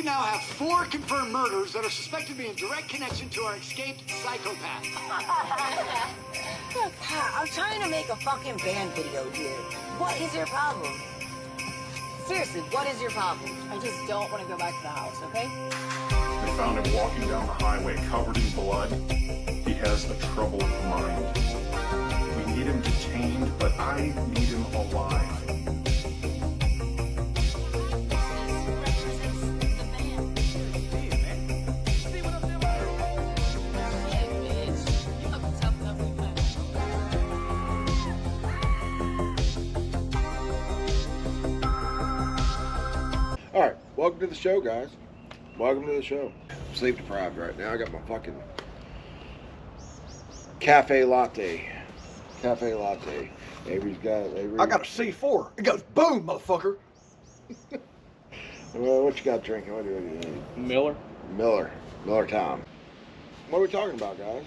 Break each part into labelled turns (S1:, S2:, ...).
S1: We now have 4 confirmed murders that are suspected to be in direct connection to our escaped psychopath.
S2: Look, I'm trying to make a fucking band video here. What is your problem? Seriously, what is your problem?
S3: I just don't want to go back to the house, okay?
S4: They found him walking down the highway covered in blood. He has a troubled mind. We need him detained, but I need him alive.
S5: Alright, welcome to the show, guys. Welcome to the show. I'm sleep deprived right now. I got my fucking cafe latte. Cafe latte. Avery's got it.
S6: I got a C4. It goes boom, motherfucker.
S5: Well, what you got drinking? What do you
S7: Miller.
S5: Miller Tom. What are we talking about, guys?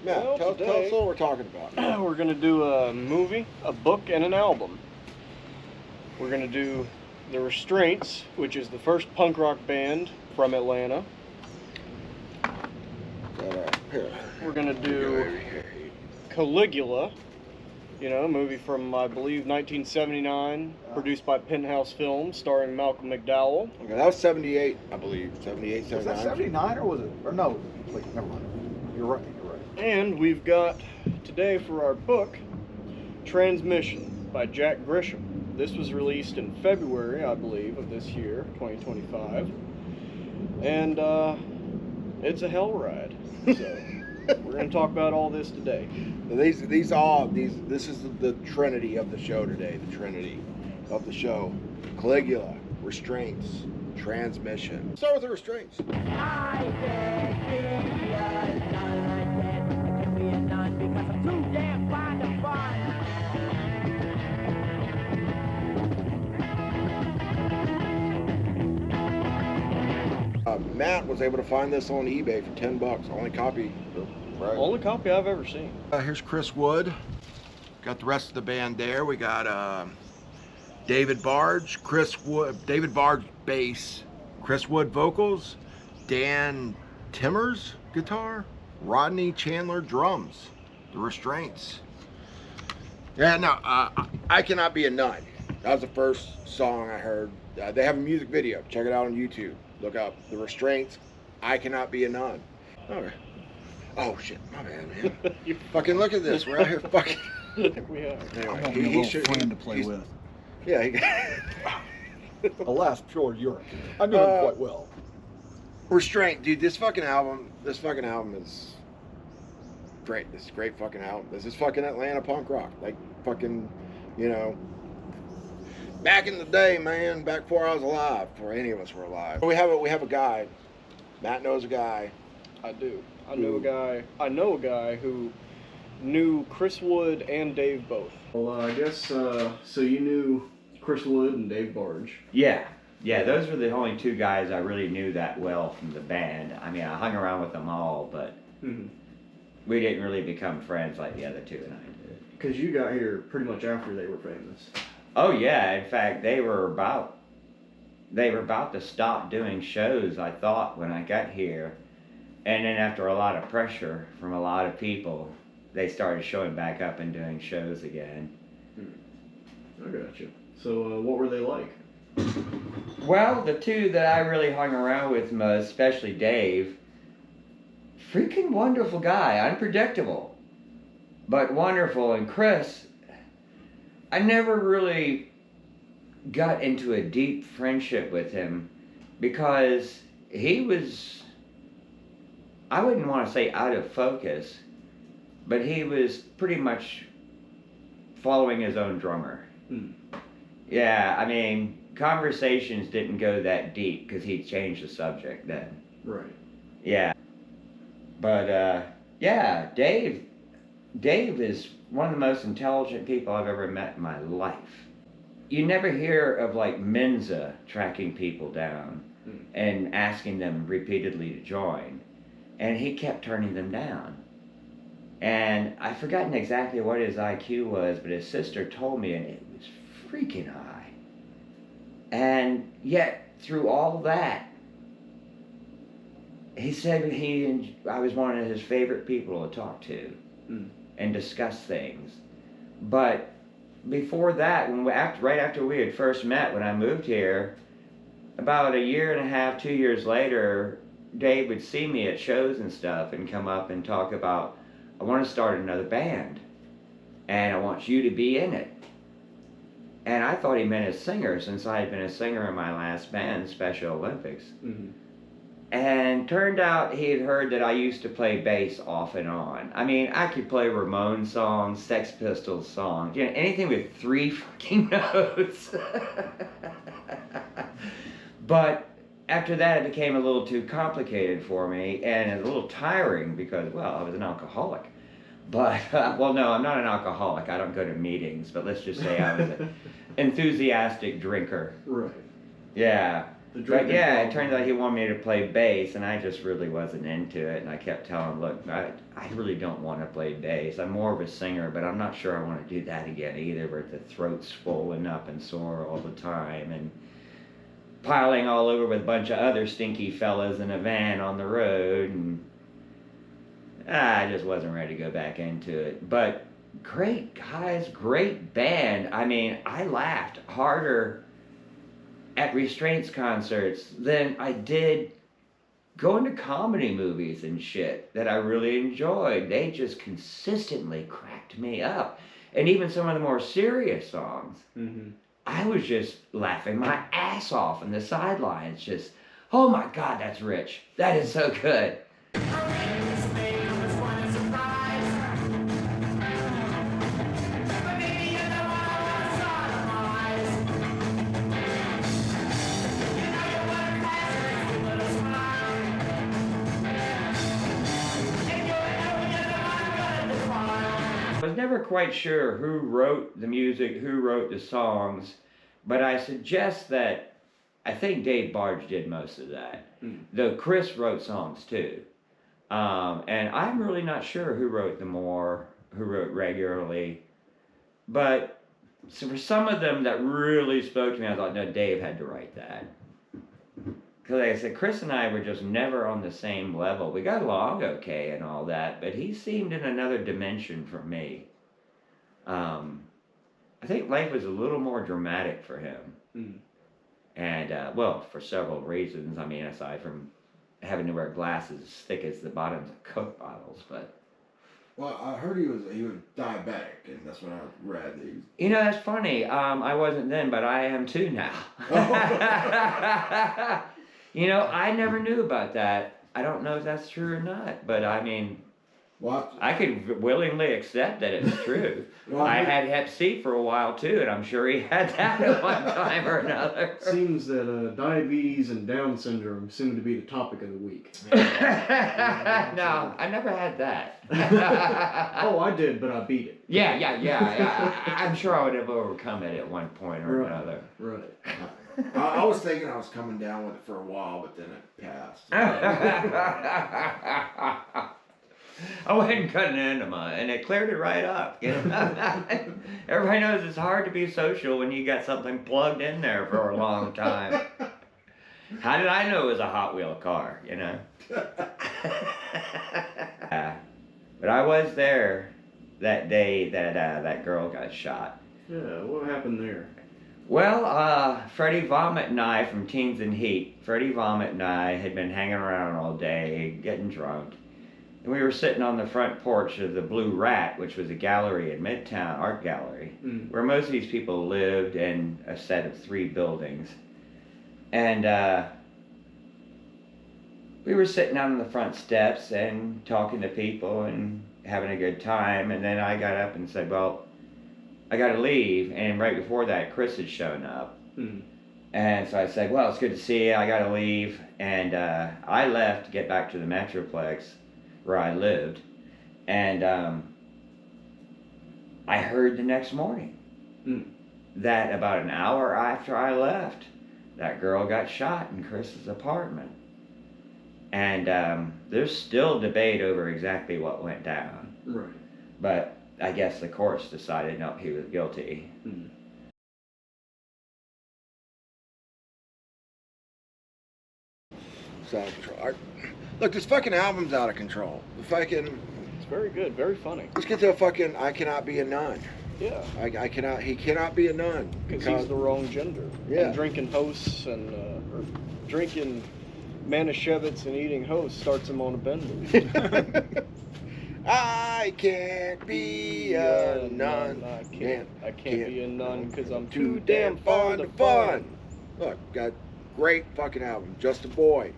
S5: Matt,
S7: Well,
S5: tell
S7: today-
S5: us what we're talking about.
S7: We're going to do a movie, a book, and an album. We're going to do The Restraints, which is the first punk rock band from Atlanta.
S5: Here.
S7: We're going to do Caligula, you know, a movie from, I believe, 1979, produced by Penthouse Films, starring Malcolm McDowell.
S5: Okay, that was 78, I believe. 78, 79.
S6: Was that 79 or was it? Or no, wait, never mind. You're right.
S7: And we've got, today for our book, Transmission by Jack Grisham. This was released in February, I believe, of this year, 2025. And it's a hell ride. So we're going to talk about all this today.
S5: This is the trinity of the show today. The trinity of the show: Caligula, Restraints, Transmission. Start with the Restraints. Matt was able to find this on eBay for $10. Only copy. Right.
S7: Only copy I've ever seen.
S5: Here's Chris Wood. Got the rest of the band there. We got David Barge, Chris Wood, David Barge bass, Chris Wood vocals, Dan Timmers guitar, Rodney Chandler drums. The Restraints. Yeah, no, I Cannot Be a Nun. That was the first song I heard. They have a music video. Check it out on YouTube. Look up The Restraints, I Cannot Be a Nun. Okay. Oh shit, my bad, man. Fucking look at this. We're out here fucking.
S7: We have.
S6: I'm
S5: Anyway,
S6: gonna be a little friend to play with.
S5: Yeah, he
S6: Alas, pure urine. I know him quite well.
S5: Restraint, dude. This fucking album is great. This is a great fucking album. This is fucking Atlanta punk rock. Like fucking, you know. Back in the day, man, back before I was alive, before any of us were alive. We have a guy. Matt knows a guy.
S7: I do. I know a guy who knew Chris Wood and Dave both. Well, I guess, so you knew Chris Wood and Dave Barge.
S8: Yeah, those were the only two guys I really knew that well from the band. I mean, I hung around with them all, but we didn't really become friends like the other two and I did.
S7: Because you got here pretty much after they were famous.
S8: Oh yeah, in fact, they were about to stop doing shows, I thought, when I got here. And then after a lot of pressure from a lot of people, they started showing back up and doing shows again.
S7: I got you. So what were they like?
S8: Well, the two that I really hung around with most, especially Dave, freaking wonderful guy, unpredictable, but wonderful. And Chris, I never really got into a deep friendship with him because he was, I wouldn't want to say out of focus, but he was pretty much following his own drummer. Yeah, I mean, conversations didn't go that deep because he changed the subject then.
S7: Right.
S8: Yeah. But, yeah, Dave is one of the most intelligent people I've ever met in my life. You never hear of, like, Mensa tracking people down and asking them repeatedly to join. And he kept turning them down. And I've forgotten exactly what his IQ was, but his sister told me, and it was freaking high. And yet, through all that, he said I was one of his favorite people to talk to and discuss things. But before that, right after we had first met when I moved here, about a year and a half, 2 years later, Dave would see me at shows and stuff and come up and talk about, I want to start another band and I want you to be in it. And I thought he meant a singer, since I had been a singer in my last band, Special Olympics. And turned out he had heard that I used to play bass off and on. I mean, I could play Ramones songs, Sex Pistols songs, anything with 3 fucking notes. But after that, it became a little too complicated for me and a little tiring because, well, I was an alcoholic. But, well, no, I'm not an alcoholic. I don't go to meetings, but let's just say I was an enthusiastic drinker.
S7: Right.
S8: Yeah. But yeah, it turned
S7: out
S8: out he wanted me to play bass, and I just really wasn't into it. And I kept telling him, look, I really don't want to play bass. I'm more of a singer, but I'm not sure I want to do that again either, where the throat's swollen up and sore all the time, and piling all over with a bunch of other stinky fellas in a van on the road, and I just wasn't ready to go back into it. But great guys, great band. I mean, I laughed harder at Restraints concerts than I did going to comedy movies and shit that I really enjoyed. They just consistently cracked me up. And even some of the more serious songs, I was just laughing my ass off on the sidelines, just, oh my God, that's rich. That is so good. I was never quite sure who wrote the music, who wrote the songs, but I suggest that I think Dave Barge did most of that. Though Chris wrote songs too. And I'm really not sure who wrote who wrote regularly. But so for some of them that really spoke to me, I thought, no, Dave had to write that. Because like I said, Chris and I were just never on the same level. We got along okay and all that, but he seemed in another dimension for me. I think life was a little more dramatic for him. And, well, for several reasons. I mean, aside from having to wear glasses as thick as the bottoms of Coke bottles, but...
S5: Well, I heard he was diabetic, and that's what I read.
S8: You know, that's funny. I wasn't then, but I am too now. You know, I never knew about that. I don't know if that's true or not, but I mean, I could willingly accept that it's true. I had Hep C for a while too, and I'm sure he had that at one time or another.
S7: Seems that diabetes and Down syndrome seem to be the topic of the week.
S8: No, I never had that.
S7: Oh, I did, but I beat it.
S8: Yeah. I'm sure I would have overcome it at one point or another.
S7: Right.
S5: I was thinking I was coming down with it for a while, but then it passed.
S8: I went and cut an enema, and it cleared it right up. You know? Everybody knows it's hard to be social when you got something plugged in there for a long time. How did I know it was a Hot Wheel car, you know? But I was there that day that that girl got shot.
S7: Yeah, what happened there?
S8: Well, Freddie Vomit and I from Teens in Heat, Freddie Vomit and I had been hanging around all day, getting drunk. And we were sitting on the front porch of the Blue Rat, which was a gallery in Midtown, art gallery, where most of these people lived in a set of 3 buildings. And we were sitting out on the front steps and talking to people and having a good time. And then I got up and said, well, I got to leave. And right before that, Chris had shown up. And so I said, well, it's good to see you. I got to leave. And I left to get back to the Metroplex where I lived. And I heard the next morning that about an hour after I left, that girl got shot in Chris's apartment. And there's still debate over exactly what went down.
S7: Right.
S8: But I guess the courts decided, no, he was guilty.
S5: So Look, this fucking album's out of control. The fucking.
S7: It's very good, very funny.
S5: Let's get to a fucking I Cannot Be a Nun.
S7: Yeah.
S5: I cannot. He cannot be a nun
S7: Because he's the wrong gender.
S5: Yeah.
S7: And drinking hosts and or drinking Manischewitz and eating hosts starts him on a bender.
S5: I can't be a nun.
S7: I can't be a nun because I'm too damn fond of
S5: fun.
S7: fun.
S5: Look, got great fucking album. Just a Boy.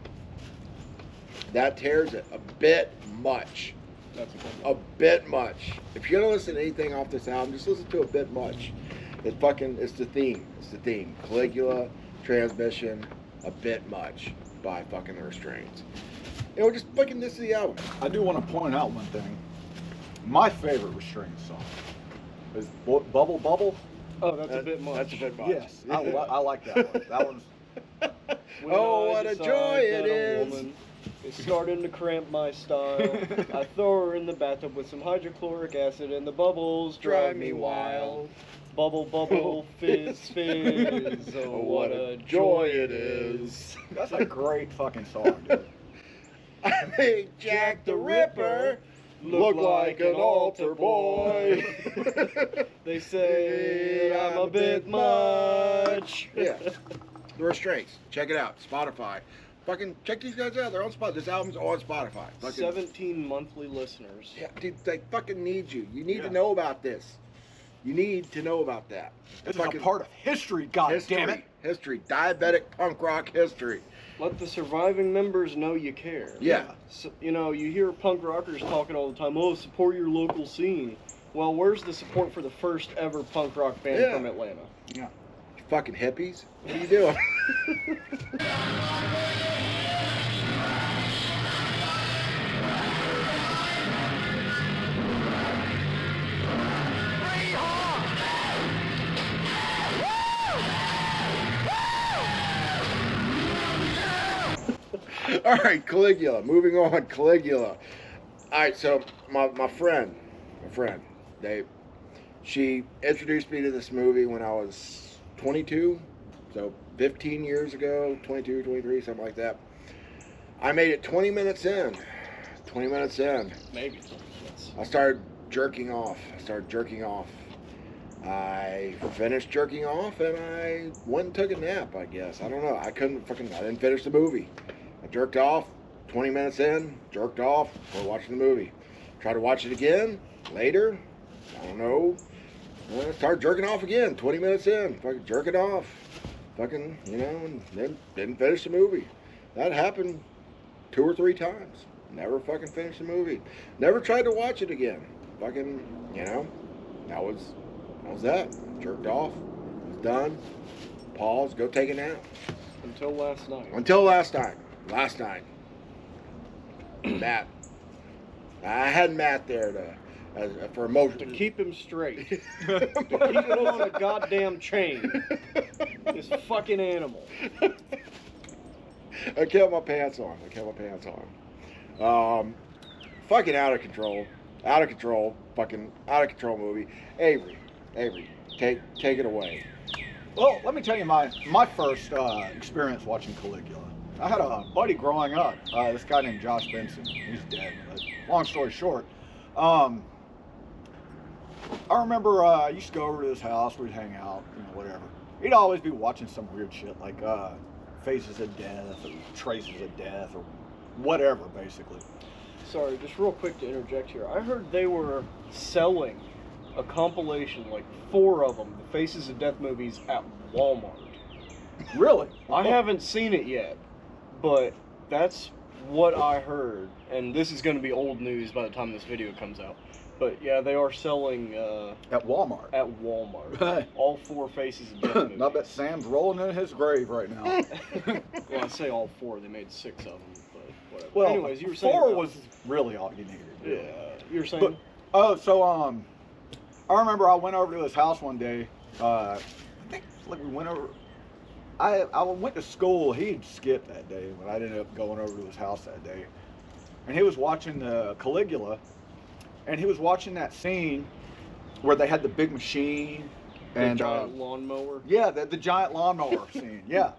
S5: That tears it a bit much.
S7: That's a good
S5: A
S7: one.
S5: bit much. If you're gonna listen to anything off this album, just listen to A Bit Much. It's the theme. It's the theme. Caligula, Transmission, A Bit Much by fucking the Restraints. You know, just fucking this is the album.
S6: I do want to point out one thing. My favorite Restraints song is Bubble Bubble.
S7: Oh, that's a bit much.
S5: That's a bit much.
S6: Yes, I like that one. That one's.
S7: When
S5: Oh,
S7: I
S5: what a
S7: decide
S5: joy
S7: that
S5: it
S7: a
S5: is.
S7: woman is starting to cramp my style. I throw her in the bathtub with some hydrochloric acid and the bubbles drive me wild. Bubble, bubble, fizz, fizz. Oh, what a joy it is.
S6: That's a great fucking song, dude.
S5: I made Jack the Ripper look like an altar boy.
S7: They say I'm a bit much.
S5: Yeah. The Restraints. Check it out. Spotify. Fucking check these guys out. They're on Spotify. This album's on Spotify. Fucking,
S7: 17 monthly listeners.
S5: yeah, dude, they fucking need you. You need
S6: Yeah.
S5: to know about this. You need to know about that.
S6: This is a
S5: Fucking
S6: part of history, god
S5: history.
S6: damn it.
S5: History. Diabetic punk rock history.
S7: Let the surviving members know you care.
S5: Yeah.
S7: So, you know, you hear punk rockers talking all the time, oh, support your local scene. Well, where's the support for the first ever punk rock band
S5: Yeah.
S7: from Atlanta?
S6: Yeah.
S5: You fucking hippies. What are you doing? All right, Caligula. Moving on, Caligula. All right, so my friend, she introduced me to this movie when I was 22, so 15 years ago, 22, 23, something like that. I made it 20 minutes in. 20 minutes in.
S7: Maybe.
S5: I started jerking off. I finished jerking off and I went and took a nap, I guess. I don't know. I didn't finish the movie. I jerked off, 20 minutes in, jerked off, we're watching the movie. Tried to watch it again, later, I don't know. Started jerking off again, 20 minutes in, fucking jerking off. Fucking, and then didn't finish the movie. That happened 2 or 3 times. Never fucking finished the movie. Never tried to watch it again. Fucking, that was that. Jerked off, was done, pause, go take a nap.
S7: Until last night.
S5: Until last night. Matt. I had Matt there for emotion.
S7: To keep him straight. To keep it on a goddamn chain. This fucking animal.
S5: I kept my pants on. Fucking out of control. Fucking out of control movie. Avery, take it away.
S6: Well, let me tell you my first experience watching Caligula. I had a buddy growing up, this guy named Josh Benson. He's dead, but long story short, I remember I used to go over to his house, we'd hang out, whatever. He'd always be watching some weird shit like Faces of Death or Traces of Death or whatever, basically.
S7: Sorry, just real quick to interject here. I heard they were selling a compilation, like 4 of them, the Faces of Death movies at Walmart.
S6: Really?
S7: I haven't seen it yet, but that's what I heard. And this is going to be old news by the time this video comes out. But yeah, they are selling
S6: At Walmart.
S7: at Walmart all 4 Faces of Death movies.
S6: I bet Sam's rolling in his grave right now.
S7: Well, I say all 4. They made 6 of them, but whatever.
S6: Well,
S7: anyways, you were saying
S6: 4
S7: about-
S6: was really all you needed.
S7: Yeah, you were saying.
S6: But, I remember I went over to his house one day. I think like we went over. I went to school. He'd skipped that day, but I ended up going over to his house that day, and he was watching Caligula, and he was watching that scene where they had the big machine, And
S7: giant lawnmower.
S6: yeah, the giant lawnmower scene. Yeah.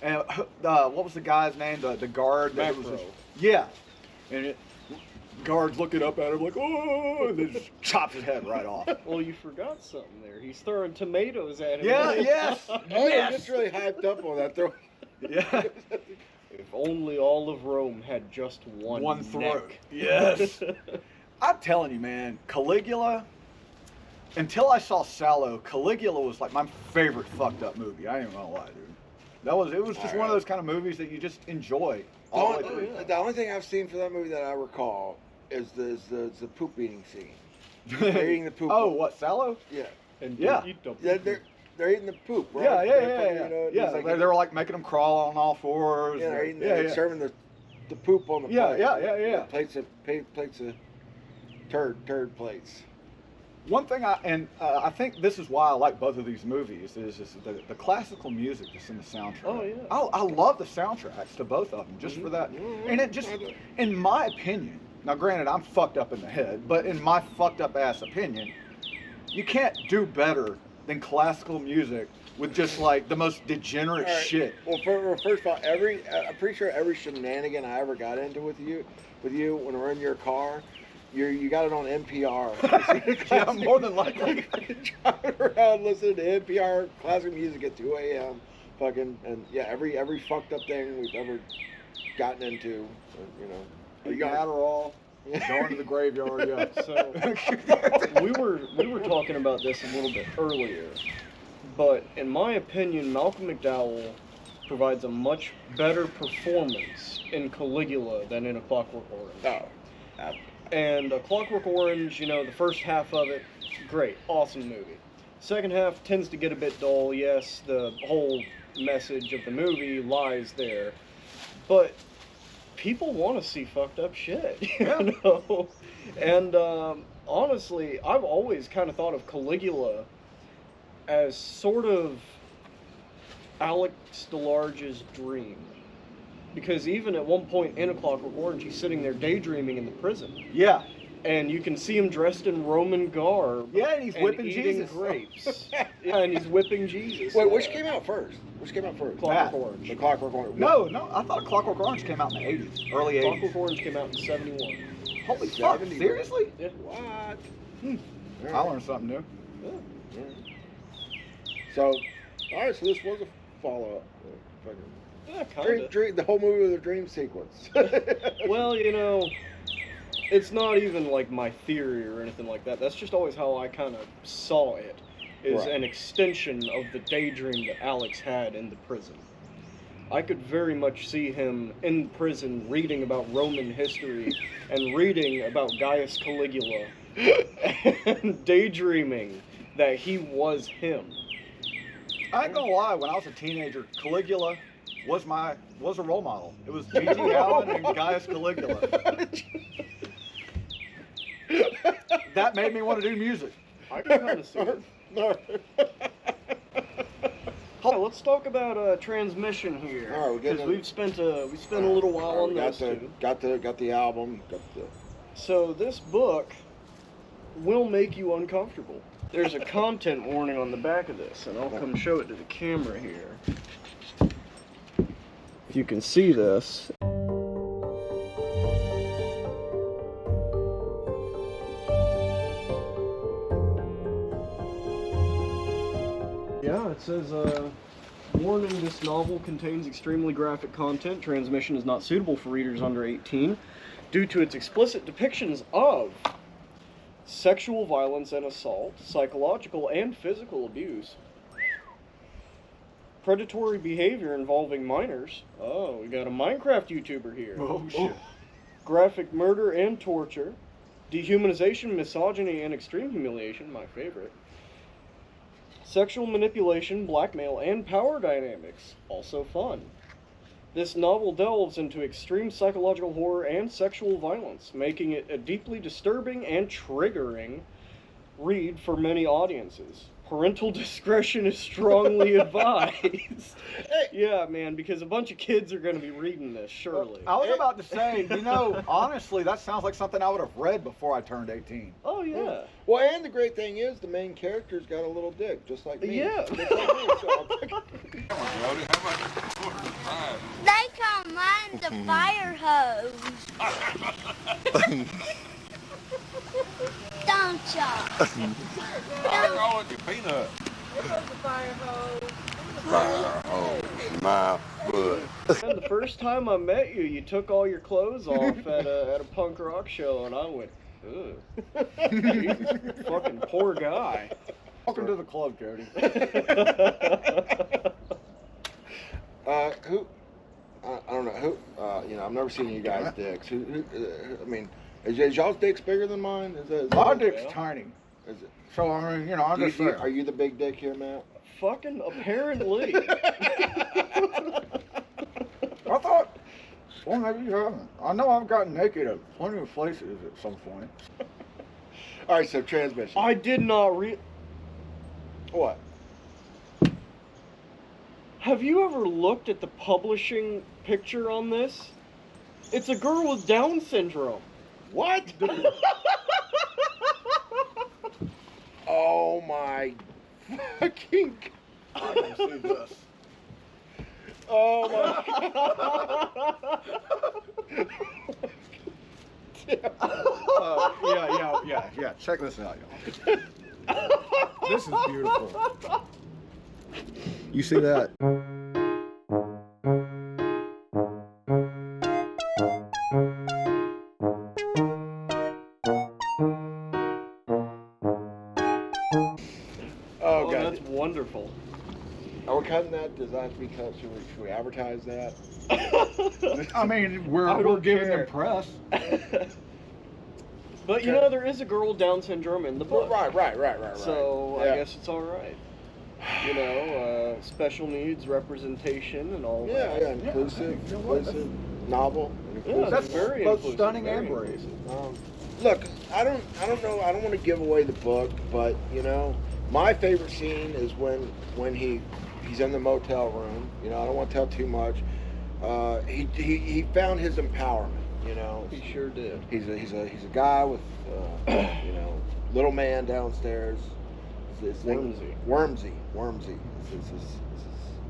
S6: And what was the guy's name? The guard. That was
S7: Macro.
S6: yeah. And guard's looking up at him like, oh, and then just chops his head right off.
S7: Well, you forgot something there. He's throwing tomatoes at him.
S6: Yeah. Yes.
S5: Oh, yeah, just really hyped up on that throw.
S6: Yeah.
S7: If only all of Rome had just one
S6: throat.
S7: neck.
S6: Yes. I'm telling you, man, Caligula. Until I saw Sallow, Caligula was like my favorite fucked up movie. I ain't gonna lie, dude. It was just one of those kind of movies that you just enjoy all the way through.
S5: The only thing I've seen for that movie that I recall is the poop eating scene. They're eating the poop.
S6: Oh, what, Sallow?
S5: Yeah.
S7: And
S6: Yeah.
S7: eat the
S5: They're eating the poop, right?
S6: Yeah.
S5: You know,
S6: Yeah,
S5: it's like-
S6: they were like making them crawl on all fours.
S5: Yeah, they're eating,
S6: yeah,
S5: they're serving the poop on the
S6: Yeah,
S5: plate.
S6: yeah.
S5: Plates of turd plates.
S6: One thing I think this is why I like both of these movies is the classical music that's in the soundtrack.
S7: Oh, yeah.
S6: I love the soundtracks to both of them just for that. And it just, in my opinion, now granted I'm fucked up in the head, but in my fucked up ass opinion, you can't do better than classical music with just like the most degenerate
S5: All right.
S6: shit.
S5: Well, first of all, I'm pretty sure every shenanigan I ever got into with you when we're in your car, you got it on NPR.
S6: Yeah, more than likely.
S5: Driving around listening to NPR classic music at 2 a.m. Fucking, and yeah, every fucked up thing we've ever gotten into, you know.
S6: Eating Adderall, going to the graveyard, yeah.
S7: So we were talking about this a little bit earlier, but in my opinion, Malcolm McDowell provides a much better performance in Caligula than in A Clockwork Orange.
S5: Oh,
S7: And A Clockwork Orange, you know, the first half of it, great, awesome movie. Second half tends to get a bit dull. Yes, the whole message of the movie lies there, but people want to see fucked up shit, you know? And honestly, I've always kind of thought of Caligula as sort of Alex DeLarge's dream. Because even at one point in A Clockwork Orange, he's sitting there daydreaming in the prison.
S6: Yeah.
S7: And you can see him dressed in Roman garb.
S6: Yeah, and he's whipping
S7: eating
S6: Jesus.
S7: grapes. Yeah, and he's whipping Jesus.
S5: wait, which came out first?
S7: Clockwork
S6: That.
S7: Orange.
S5: The Clockwork Orange.
S6: No, I thought Clockwork Orange came out in the 80s, early 80s.
S7: Clockwork Orange came out in 71.
S6: Holy fuck,
S5: 70.
S6: seriously?
S7: Yeah.
S5: What?
S6: I learned something new.
S7: Yeah.
S5: So, all right. So this was a follow-up.
S7: Yeah, kind of.
S5: The whole movie was a dream sequence.
S7: Well, you know, it's not even like my theory or anything like that. That's just always how I kind of saw it. Is
S5: Right.
S7: an extension of the daydream that Alex had in the prison. I could very much see him in prison reading about Roman history and reading about Gaius Caligula and daydreaming that he was him.
S6: I ain't gonna lie, when I was a teenager, Caligula was a role model. It was G.G. Allen and Gaius Caligula. That made me want to do music.
S7: I can kind of see it. Hold on, let's talk about transmission here.
S5: All right, we're getting
S7: because we spent a little while on this too.
S5: Got the album.
S7: So this book will make you uncomfortable. There's a content warning on the back of this, and I'll come show it to the camera here. If you can see this. Yeah, it says, warning, this novel contains extremely graphic content. Transmission is not suitable for readers under 18 due to its explicit depictions of sexual violence and assault, psychological and physical abuse, predatory behavior involving minors. Oh, we got a Minecraft YouTuber here.
S6: Oh shit.
S7: Graphic murder and torture, dehumanization, misogyny, and extreme humiliation, my favorite. Sexual manipulation, blackmail, and power dynamics, also fun. This novel delves into extreme psychological horror and sexual violence, making it a deeply disturbing and triggering read for many audiences. Parental discretion is strongly advised. Yeah, man, because a bunch of kids are going to be reading this, surely.
S6: I was about to say, you know, honestly, that sounds like something I would have read before I turned 18.
S7: Oh, yeah.
S5: Well, and the great thing is, the main character's got a little dick, just like me.
S7: Yeah.
S5: Just like me, so
S9: They call mine the fire hose. Don't y'all?
S10: I call it your peanut. Oh, my butt.
S7: And the first time I met you, you took all your clothes off at a punk rock show, and I went, ugh. Jesus, fucking poor guy.
S6: Welcome to the club, Cody.
S5: who? I don't know who. You know, I've never seen you guys' dicks. Who I mean, is y'all's dicks bigger than mine?
S6: My dick's tiny.
S5: Is it?
S6: So, I mean, you know, I'm just saying.
S5: Are you the big dick here, Matt?
S7: Fucking apparently.
S6: I thought, well, maybe you haven't. I know I've gotten naked at plenty of places at some point.
S5: All right, so transmission.
S7: I did not
S5: What?
S7: Have you ever looked at the publishing picture on this? It's a girl with Down syndrome.
S5: What? Oh my fucking!
S6: I can see this.
S5: Oh my!
S6: Yeah. Check this out, y'all. This is beautiful. You see that?
S5: Oh god,
S7: that's wonderful.
S5: are we cutting that? Does that have to be cut? Should we advertise that?
S6: I mean,
S7: I
S6: we're
S7: don't
S6: giving
S7: care.
S6: them press.
S7: But you know, there is a girl with Down syndrome in the book.
S5: Right.
S7: So
S5: Yeah.
S7: I guess it's all right. You know, special needs representation and all that.
S5: Yeah, inclusive, novel, and
S7: Yeah,
S5: inclusive.
S7: that's very
S6: both
S7: inclusive,
S6: stunning
S7: very
S6: and brave.
S7: inclusive.
S5: Look, I don't know. I don't want to give away the book, but you know, my favorite scene is when he's in the motel room. You know, I don't want to tell too much. He found his empowerment. You know,
S7: He sure did.
S5: he's a guy with you know, little man downstairs. His name-
S7: Wormsy.
S5: Wormsy.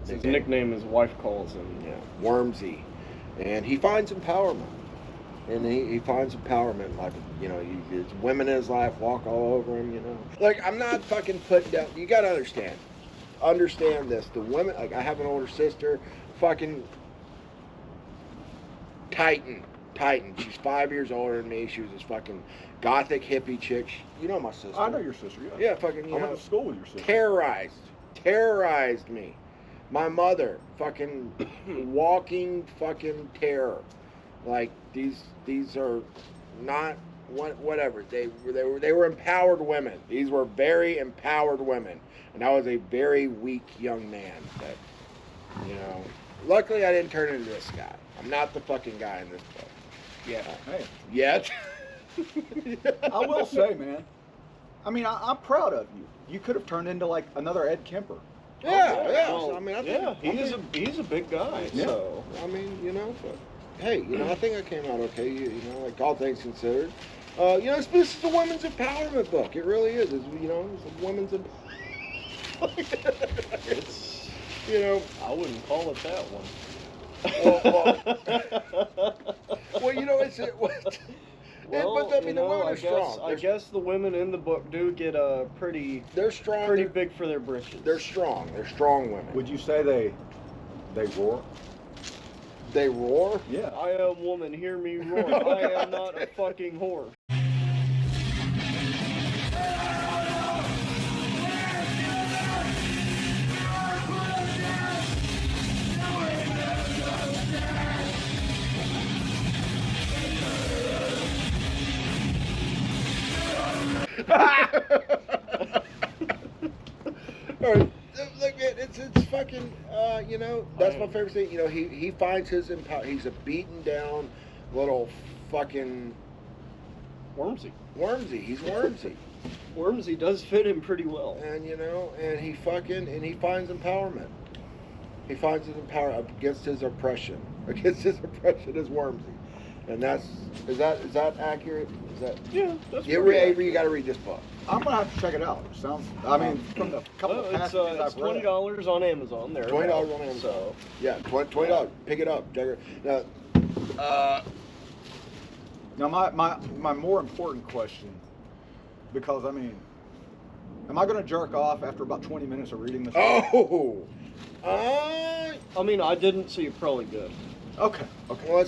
S7: His nickname his wife calls him.
S5: Yeah, Wormsy, and he finds empowerment. And he finds empowerment, like, you know, it's women in his life walk all over him, you know. Like, I'm not fucking putting down, you gotta understand this. The women, like, I have an older sister, fucking Titan. She's 5 years older than me. She was this fucking gothic hippie chick. You know my sister.
S6: I know your sister, yeah.
S5: Yeah, fucking, you
S6: I
S5: know.
S6: went to school with your sister.
S5: Terrorized me. My mother, fucking walking fucking terror. Like, these are not whatever. They were empowered women. These were very empowered women, and I was a very weak young man. That, you know, luckily I didn't turn into this guy. I'm not the fucking guy in this book. Yeah.
S6: Hey,
S5: Yet.
S6: I will say, man. I mean, I'm proud of you. You could have turned into like another Ed Kemper.
S5: Yeah.
S7: Well,
S5: So, I mean, I think,
S7: he's a big guy.
S6: Yeah.
S7: So
S5: I mean, you know, but, hey, you know, I think I came out okay. You know, like all things considered. You know, this is a women's empowerment book. It really is. It's, you know, it's a women's
S7: it's,
S5: you know.
S7: I wouldn't call it that one.
S5: Well, you know, it's
S7: Well,
S5: but I mean,
S7: you know,
S5: the women
S7: I
S5: are strong.
S7: I guess the women in the book do get
S5: They're strong.
S7: pretty big for their britches.
S5: They're strong. They're strong women.
S6: Would you say they roar?
S5: They roar?
S6: Yeah.
S7: I am woman, hear me roar. I am not a fucking whore.
S5: All right. Look, it's fucking, you know, that's my favorite thing. You know, he finds his empower. He's a beaten down little fucking
S7: Wormsy.
S5: Wormsy. He's Wormsy.
S7: Wormsy does fit him pretty well.
S5: And and he finds empowerment. He finds his empowerment against his oppression. Against his oppression is Wormsy. And is that accurate? Is that
S7: That's
S5: Avery, you gotta read this book.
S6: I'm gonna have to check it out. From the couple of passages
S7: it's
S6: I've read.
S7: $20 on Amazon there.
S5: $20 on Amazon.
S7: So.
S5: Yeah, $20. Pick it up. Check it.
S6: Now my more important question, because am I gonna jerk off after about 20 minutes of reading this?
S5: Oh,
S7: I mean, I didn't, so you're probably good.
S6: Okay.
S5: Well,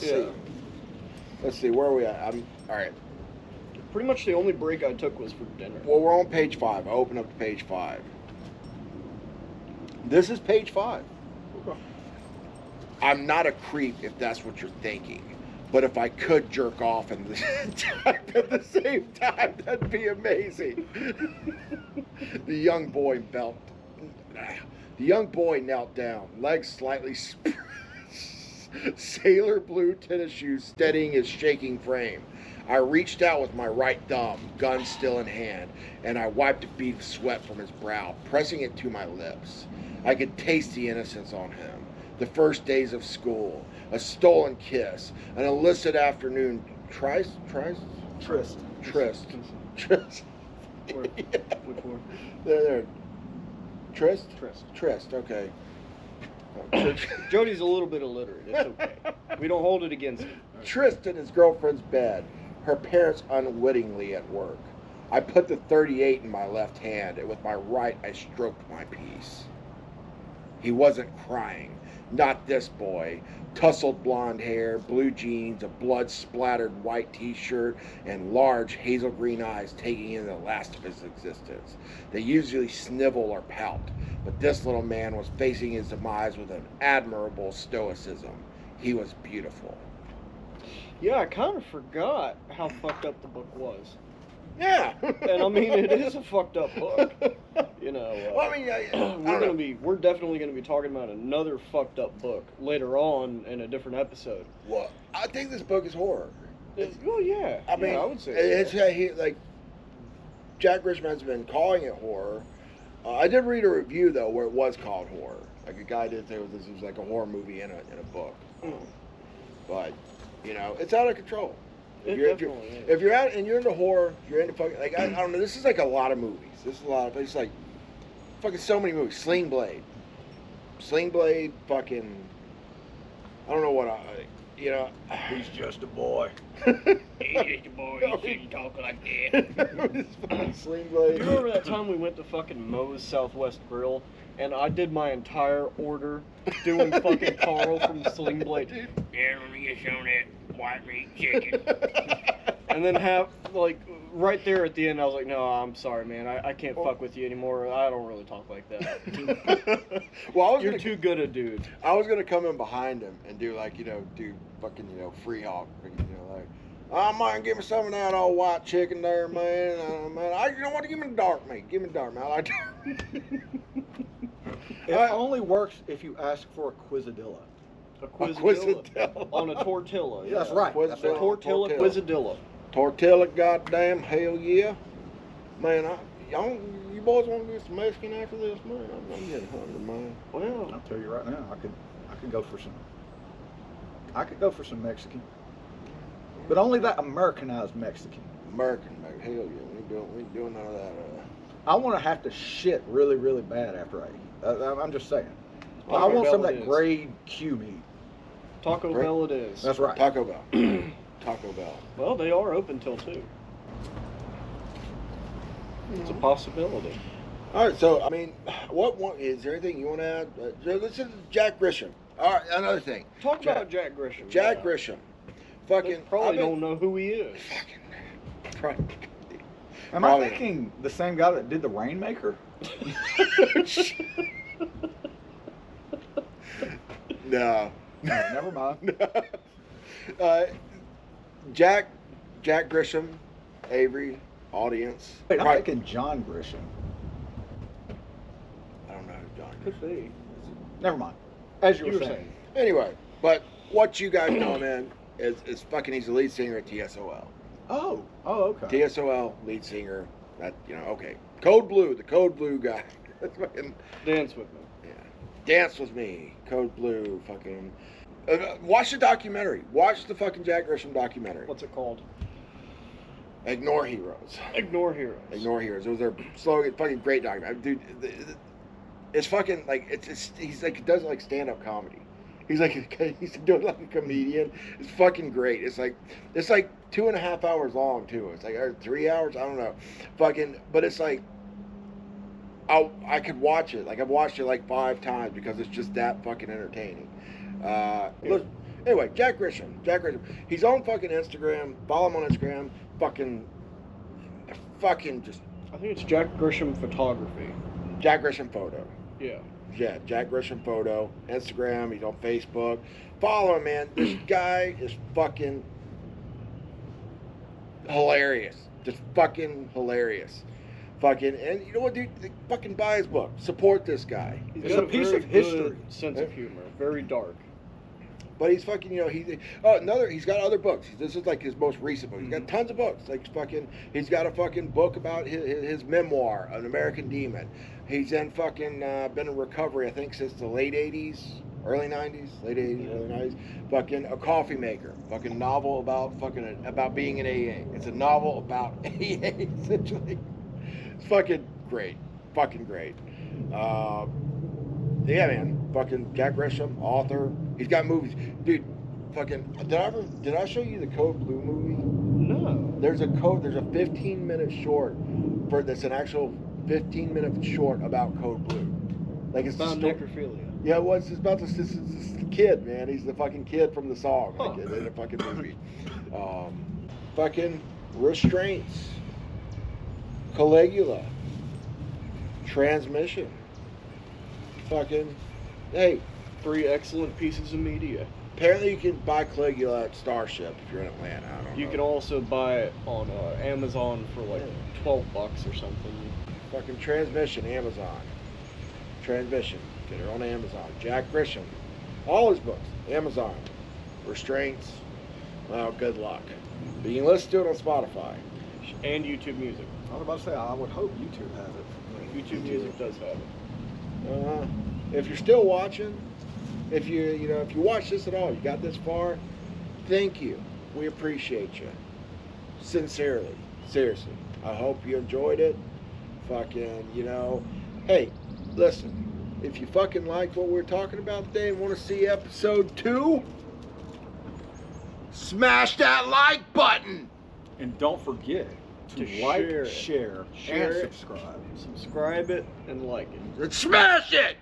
S5: let's see. Where are we at? All right.
S7: Pretty much the only break I took was for dinner.
S5: Well, we're on page 5. I open up to page 5. This is page 5.
S6: Okay.
S5: I'm not a creep if that's what you're thinking. But if I could jerk off and type at the same time, that'd be amazing. The young boy knelt down, legs slightly spread, sailor blue tennis shoes steadying his shaking frame. I reached out with my right thumb, gun still in hand, and I wiped a bead of sweat from his brow, pressing it to my lips. I could taste the innocence on him. The first days of school, a stolen kiss, an illicit afternoon tryst.
S7: Which one?
S5: There. Tryst?
S7: Tryst.
S5: Okay.
S7: Jody's a little bit illiterate. It's okay. We don't hold it against him.
S5: Tryst in his girlfriend's bed, her parents unwittingly at work. I put the .38 in my left hand, and with my right I stroked my piece. He wasn't crying. Not this boy. Tousled blonde hair, blue jeans, a blood-splattered white t-shirt, and large hazel green eyes taking in the last of his existence. They usually snivel or pout, but this little man was facing his demise with an admirable stoicism. He was beautiful.
S7: Yeah, I kind of forgot how fucked up the book was.
S5: Yeah.
S7: And I mean, it is a fucked up book. We're definitely gonna be talking about another fucked up book later on in a different episode.
S5: Well, I think this book is horror.
S7: Well, yeah. I would say
S5: it's Jack Grisham has been calling it horror. I did read a review though where it was called horror. Like a guy did say this was like a horror movie in a book. But it's out of control. If you're out and you're into horror, you're into fucking I don't know. This is like a lot of movies. It's like fucking so many movies. Sling Blade, fucking. I don't know what
S6: He's just a boy.
S7: He's just a boy. He shouldn't talk like that.
S5: Sling Blade.
S7: Do you remember that time we went to fucking Moe's Southwest Grill and I did my entire order doing fucking Carl from Sling Blade? Yeah, let me get some of that white meat chicken. And then right there at the end, I was like, no, I'm sorry, man. I can't fuck with you anymore. I don't really talk like that.
S5: Well,
S7: you're too good a dude.
S5: I was gonna come in behind him and do do fucking free hawk, oh man, give me some of that old white chicken there, man. You know what? Give me the dark meat. Give me the dark meat. I like dark meat.
S6: It only works if you ask for a Quizadilla.
S7: A Quizadilla. On a tortilla.
S6: Yeah, that's right.
S7: Tortilla Quizadilla.
S5: Tortilla, goddamn, hell yeah. Man, you boys want to get some Mexican after this, man? I'm getting hungry, man.
S7: Well,
S6: I'll tell you right now, I could go for some. I could go for some Mexican, but only that Americanized Mexican.
S5: American, hell yeah. We ain't doing none of that.
S6: I want to have to shit really, really bad after I eat. I'm just saying. I want some of that grade Q meat.
S7: Taco Bell it is.
S6: That's right.
S5: Taco Bell. Taco Bell.
S7: Well, they are open till 2. It's a possibility.
S5: All right, so what is there anything you want to add? This is Jack Grisham. All right, another thing.
S7: Talk about Jack Grisham.
S5: Jack Grisham. Fucking
S7: probably don't know who he is.
S5: Fucking.
S6: Am I thinking the same guy that did the Rainmaker?
S5: No.
S6: No, never mind.
S5: Jack Grisham, Avery, audience.
S6: Wait, I'm thinking John Grisham.
S5: I don't know who John Grisham
S7: Could be.
S6: Never mind. As you were saying.
S5: Anyway, but what you guys know, man, is fucking he's the lead singer at TSOL.
S6: Oh, okay.
S5: TSOL, lead singer. That, you know, okay. Code Blue, the Code Blue guy. That's fucking...
S7: Dance with me.
S5: Yeah. Dance with me. Code Blue. Fucking... watch the documentary. Watch the fucking Jack Grisham documentary.
S7: What's it called?
S5: Ignore Heroes.
S7: Ignore Heroes.
S5: Ignore Heroes. It was their slogan. Fucking great documentary. Dude, it's fucking like, he's like, he does like stand-up comedy. He's doing like a comedian. It's fucking great. It's like 2.5 hours long too. It's like, or 3 hours. I don't know. Fucking, but it's like, I could watch it. Like I've watched it like 5 times because it's just that fucking entertaining. Look, anyway, Jack Grisham. He's on fucking Instagram. Follow him on Instagram. Fucking just.
S7: I think it's Jack Grisham Photography.
S5: Jack Grisham Photo.
S7: Yeah.
S5: Yeah, Jack Grisham Photo. Instagram. He's on Facebook. Follow him, man. This guy is fucking hilarious. Just fucking hilarious. Fucking, and you know what, dude? Fucking buy his book. Support this guy.
S7: It's a piece of history. Sense of humor. Very dark.
S5: But he's fucking, you know, he's got other books. This is like his most recent book. He's got tons of books. Like fucking, he's got a fucking book about his memoir, An American Demon. He's in fucking, been in recovery, I think, since the late 80s, early 90s, late 80s, early 90s. Fucking A Coffee Maker. Fucking novel about being an AA. It's a novel about AA, essentially. It's fucking great. Fucking great. Yeah, man. Fucking Jack Grisham, author. He's got movies. Dude, fucking, did I show you the Code Blue movie?
S7: No.
S5: There's a 15-minute short that's an actual 15-minute short about Code Blue. Like it's
S7: about necrophilia.
S5: Yeah, well, it's about this kid, man. He's the fucking kid from the song,
S7: Huh.
S5: like, in a fucking movie. Fucking Restraints. Caligula. Transmission. Fucking, hey.
S7: 3 excellent pieces of media.
S5: Apparently you can buy Caligula at Starship if you're in Atlanta. I don't know.
S7: You can also buy it on Amazon for like $12 or something.
S5: Fucking Transmission, Amazon. Transmission. Get her on Amazon. Jack Grisham. All his books. Amazon. Restraints. Well, good luck. But you can listen to it on Spotify.
S7: And YouTube Music.
S6: I was about to say, I would hope YouTube has it.
S7: YouTube Music does have it.
S5: If you're still watching, if you watch this at all, you got this far, thank you. We appreciate you. Sincerely. Seriously. I hope you enjoyed it. Fucking, hey, listen. If you fucking like what we're talking about today and want to see episode 2, smash that like button.
S6: And don't forget to like, share, and subscribe.
S7: Subscribe it and like it.
S5: And smash it!